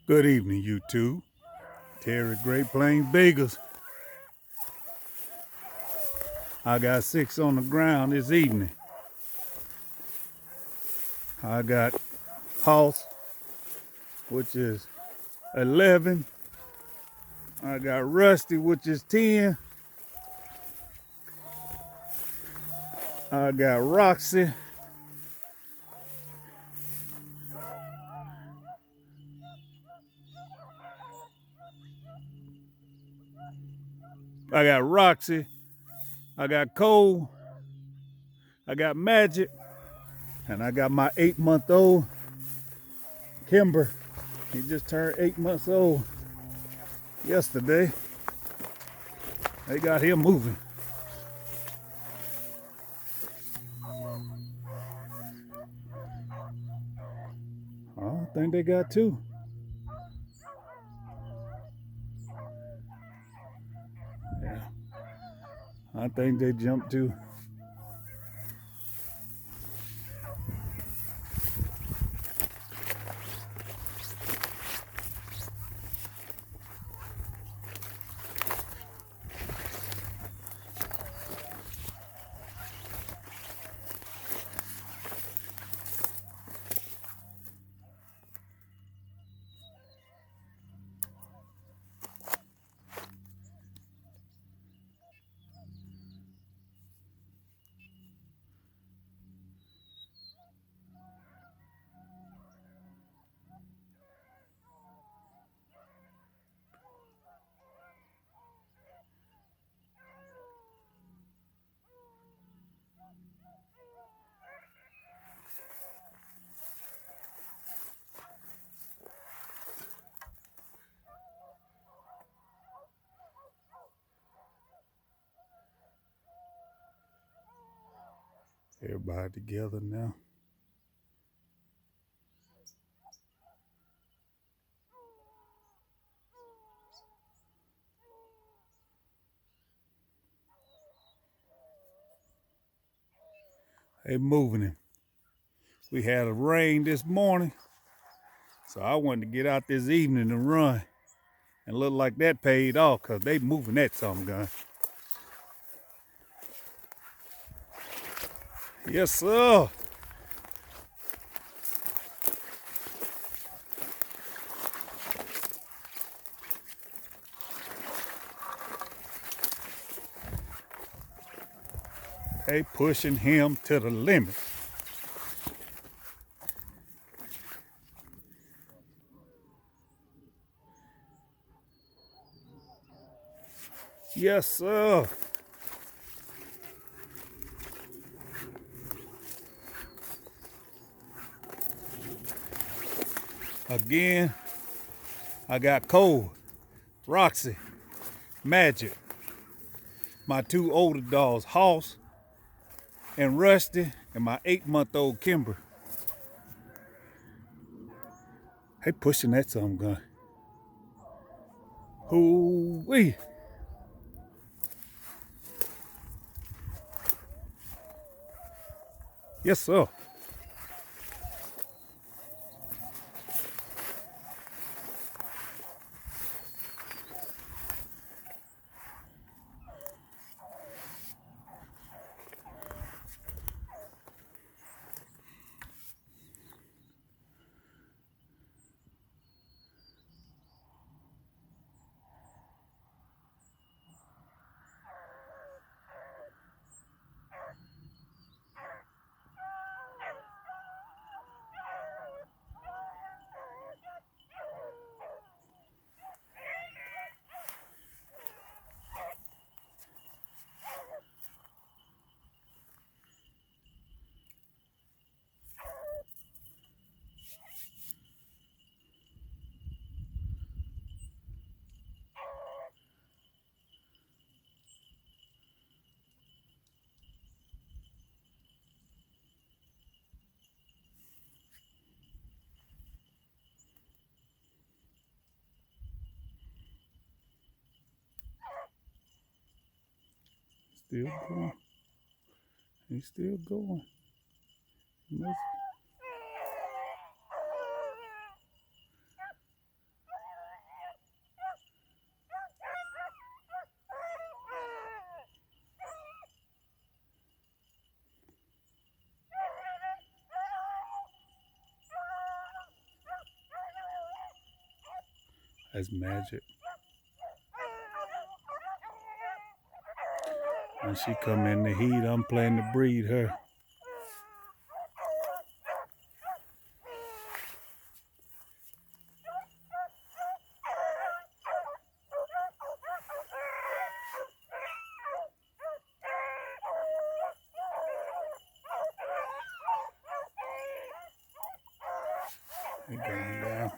Good evening, YouTube. Terry Great Plains Beagles. I got 6 on the ground this evening. I got House, which is 11. I got Rusty, which is 10. I got Roxy. I got Roxy. I got Cole. I got Magic. And I got my 8-month-old Kimber. He just turned 8 months old yesterday. They got him moving. I think they got 2. Yeah. I think they jumped 2. Everybody together now. They moving him. We had a rain this morning, so I wanted to get out this evening and run. And look like that paid off because they moving that something gun. Yes, sir. They pushing him to the limit. Yes, sir. Again, I got Cole, Roxy, Magic, my 2 older dogs, Hoss and Rusty, and my 8-month-old Kimber. They pushing that something gun. Hoo-wee. Yes, sir. Still going. He's still going. That's Magic. When she come in the heat, I'm planning to breed her. They're going down.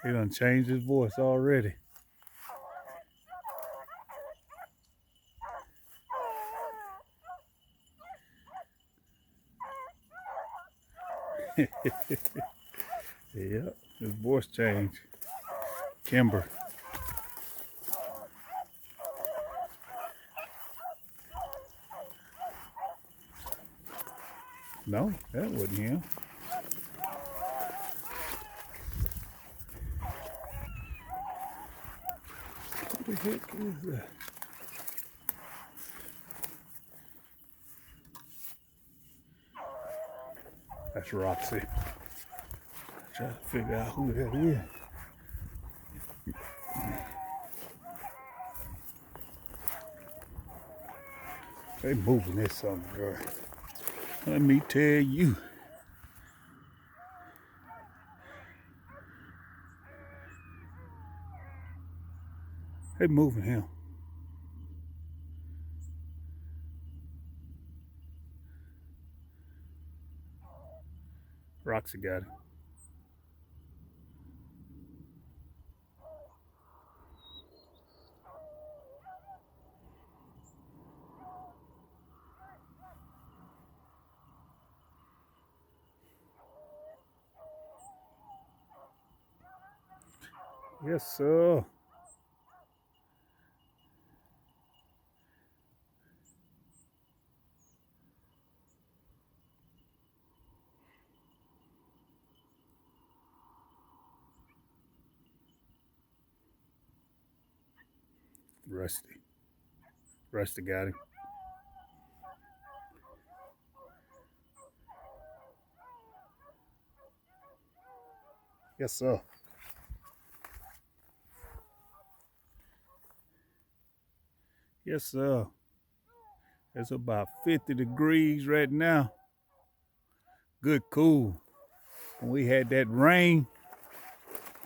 He done changed his voice already. Yep, his voice changed. Kimber. No, that wasn't him. What the heck is that? That's Roxy. Trying to figure out who that is. They moving this something, girl. Let me tell you. They moving him. Roxy got it. Yes, sir. Rusty. Rusty got him. Yes, sir. Yes, sir. It's about 50 degrees right now. Good cool. When we had that rain,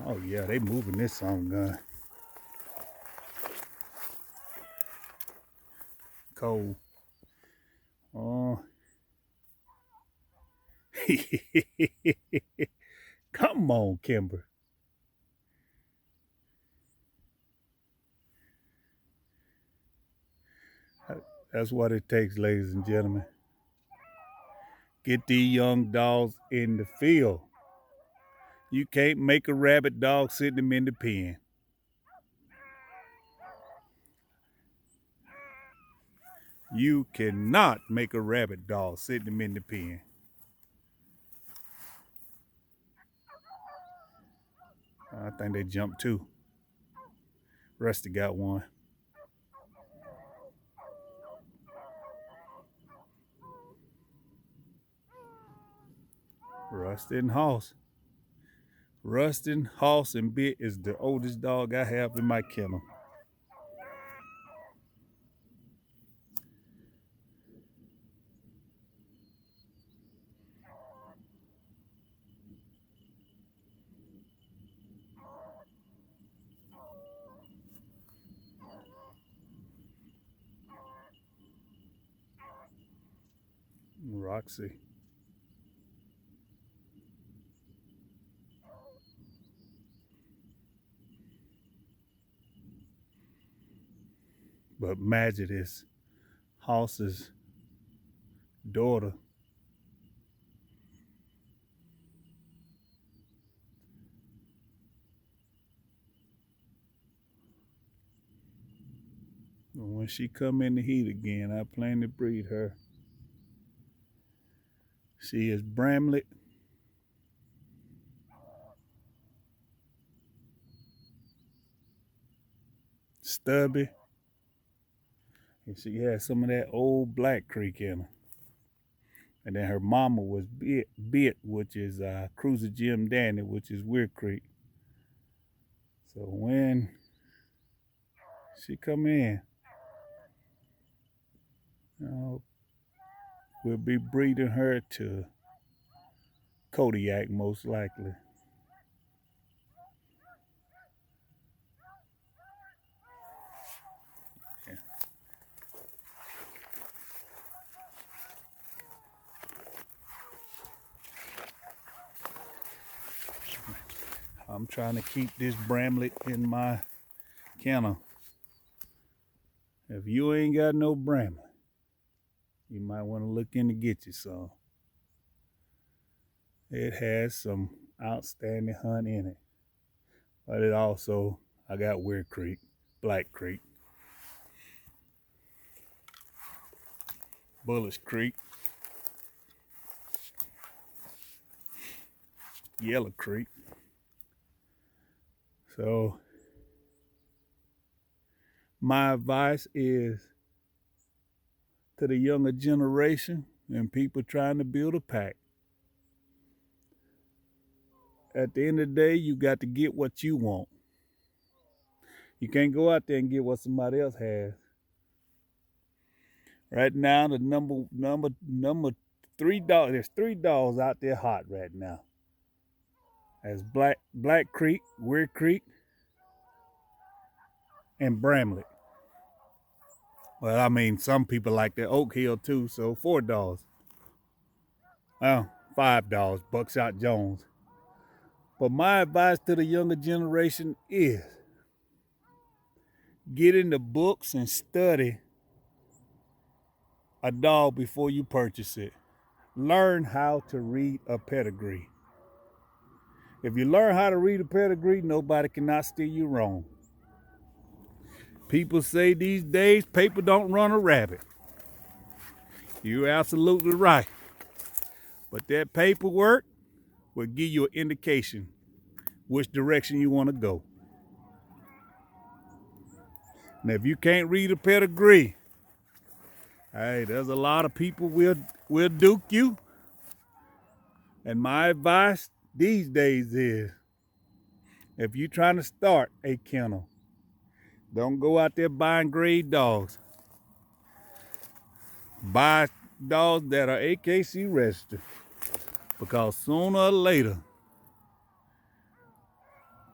oh yeah, they moving this song gun. Cold. Oh. Come on, Kimber. That's what it takes, ladies and gentlemen. Get these young dogs in the field. You can't make a rabbit dog sit them in the pen. You cannot make a rabbit dog sit them in the pen. I think they jumped too. Rusty got one. Rusty and Hoss. Rusty, Hoss, and Bit is the oldest dog I have in my kennel. Roxy. But Magic is Hoss's daughter. And when she come in the heat again, I plan to breed her. She is Bramlett. stubby. And she had some of that old Black Creek in her. And then her mama was bit, which is Cruiser Jim Danny, which is Weir Creek. So when she come in, we'll be breeding her to Kodiak most likely. Yeah. I'm trying to keep this Bramlett in my kennel. If you ain't got no Bramlett, you might want to look in to get you some. It has some outstanding hunt in it. But it also, I got Weir Creek, Black Creek, Bullish Creek, Yellow Creek. So my advice is to the younger generation and people trying to build a pack. At the end of the day, you got to get what you want. You can't go out there and get what somebody else has. Right now, the number 3 dogs. There's 3 dogs out there hot right now. As Black Creek, Weir Creek, and Bramlett. Well, I mean, some people like the Oak Hill too, so 4 dogs. Well, 5 dogs, Buckshot Jones. But my advice to the younger generation is get in the books and study a dog before you purchase it. Learn how to read a pedigree. If you learn how to read a pedigree, nobody cannot steer you wrong. People say these days, paper don't run a rabbit. You're absolutely right. But that paperwork will give you an indication which direction you want to go. Now, if you can't read a pedigree, hey, there's a lot of people will duke you. And my advice these days is, if you're trying to start a kennel, don't go out there buying grade dogs. Buy dogs that are AKC registered, because sooner or later,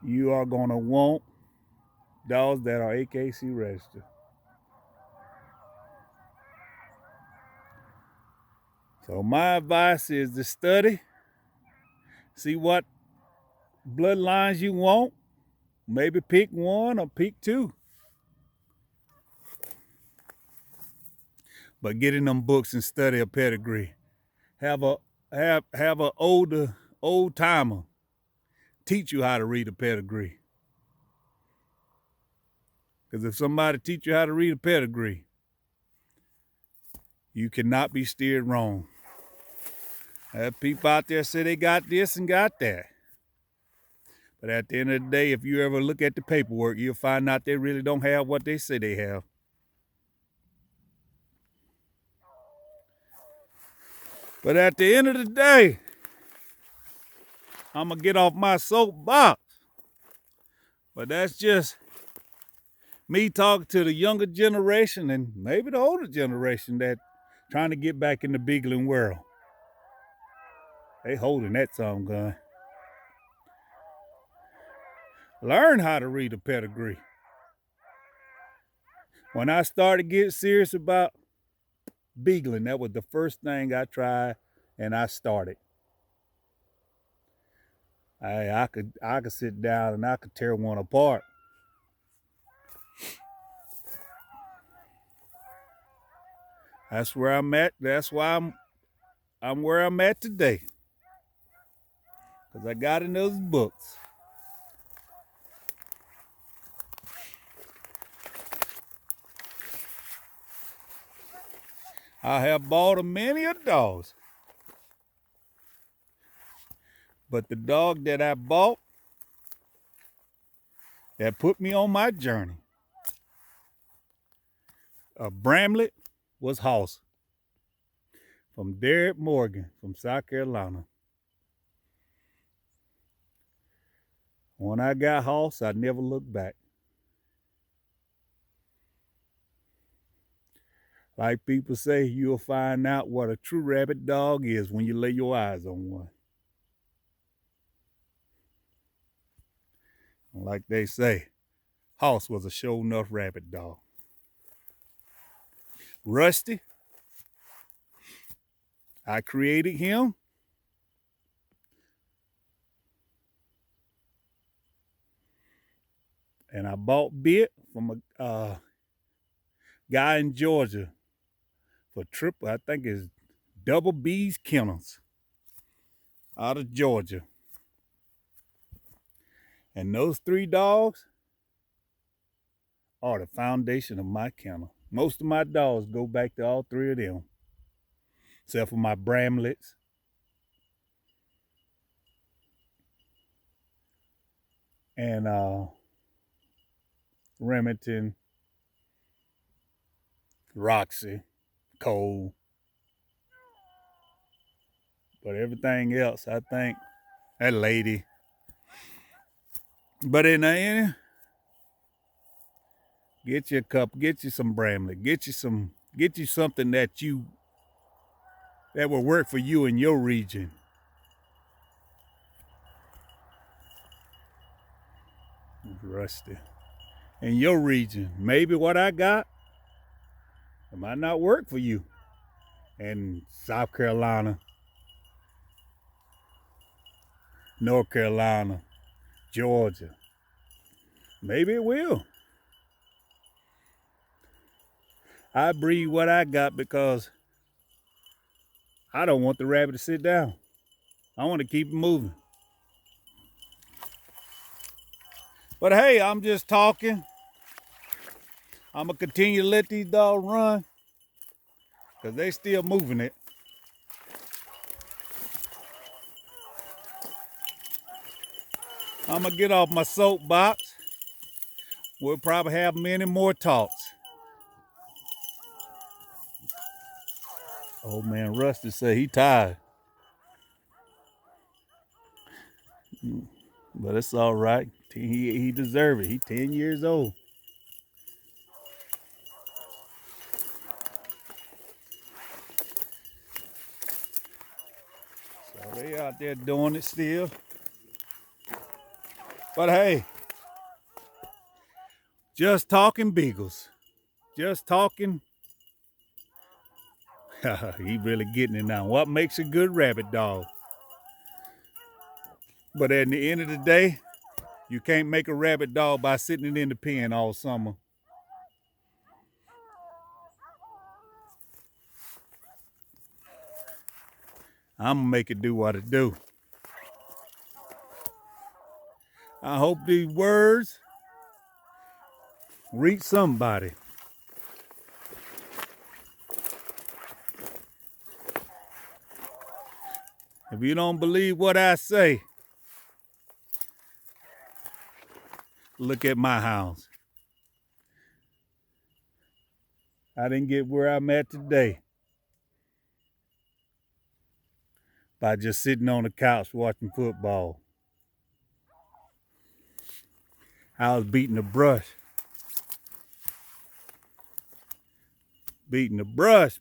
you are going to want dogs that are AKC registered. So my advice is to study, see what bloodlines you want, maybe pick 1 or pick 2. But get in them books and study a pedigree. Have a old timer teach you how to read a pedigree. Because if somebody teach you how to read a pedigree, you cannot be steered wrong. Have people out there say they got this and got that. But at the end of the day, if you ever look at the paperwork, you'll find out they really don't have what they say they have. But at the end of the day, I'm going to get off my soapbox. But that's just me talking to the younger generation and maybe the older generation that trying to get back in the beagling world. They holding that some gun. Learn how to read a pedigree. When I started getting serious about beagling, that was the first thing I tried and I started. I could sit down and I could tear one apart. That's where I'm at. That's why I'm where I'm at today. Because I got in those books. I have bought a many of dogs. But the dog that I bought that put me on my journey A Bramlett was Hoss from Derrick Morgan from South Carolina. When I got Hoss, I never looked back. Like people say, you'll find out what a true rabbit dog is when you lay your eyes on one. Like they say, Hoss was a sure enough rabbit dog. Rusty, I created him. And I bought Bit from a guy in Georgia for triple, I think it's Double B's Kennels out of Georgia. And those 3 dogs are the foundation of my kennel. Most of my dogs go back to all 3 of them, except for my Bramletts. And Remington, Roxy, Cole. But everything else, I think, that lady. But in the end, get you a cup, get you some Bramlett, get you something that will work for you in your region. Rusty. In your region, maybe what I got, it might not work for you. In South Carolina, North Carolina, Georgia, maybe it will. I breed what I got because I don't want the rabbit to sit down. I want to keep it moving. But hey, I'm just talking. I'm going to continue to let these dogs run because they still moving it. I'm going to get off my soapbox. We'll probably have many more talks. Old man Rusty said he tired. But it's all right. He deserves it. He's 10 years old. So they out there doing it still. But hey, just talking Beagles. Just talking. He really getting it now. What makes a good rabbit dog? But at the end of the day, you can't make a rabbit dog by sitting it in the pen all summer. I'm gonna make it do what it do. I hope these words reach somebody. If you don't believe what I say, look at my house. I didn't get where I'm at today by just sitting on the couch watching football. I was beating the brush. Beating the brush.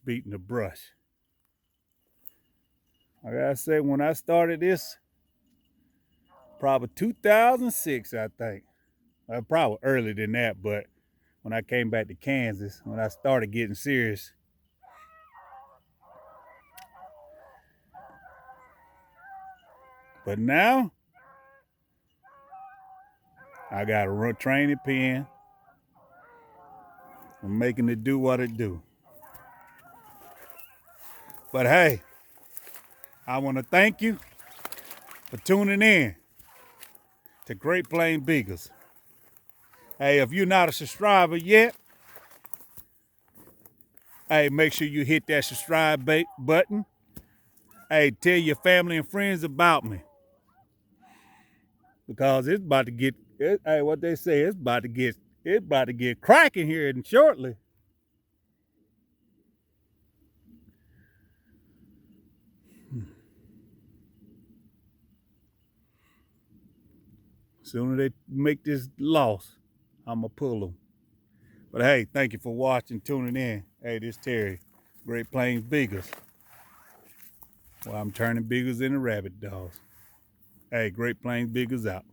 Like I said, when I started this, probably 2006, I think. Well, probably earlier than that, but when I came back to Kansas, when I started getting serious. But now, I got a training pen. I'm making it do what it do. But hey, I want to thank you for tuning in to Great Plains Beagles. Hey, if you're not a subscriber yet, hey, make sure you hit that subscribe button. Hey, tell your family and friends about me. Because it's about to get, hey, what they say, it's about to get cracking here shortly. Soon as they make this loss, I'ma pull them. But hey, thank you for watching, tuning in. Hey, this Terry, Great Plains Beagles. Well, I'm turning Beagles into rabbit dogs. Hey, Great Plains Beagles out.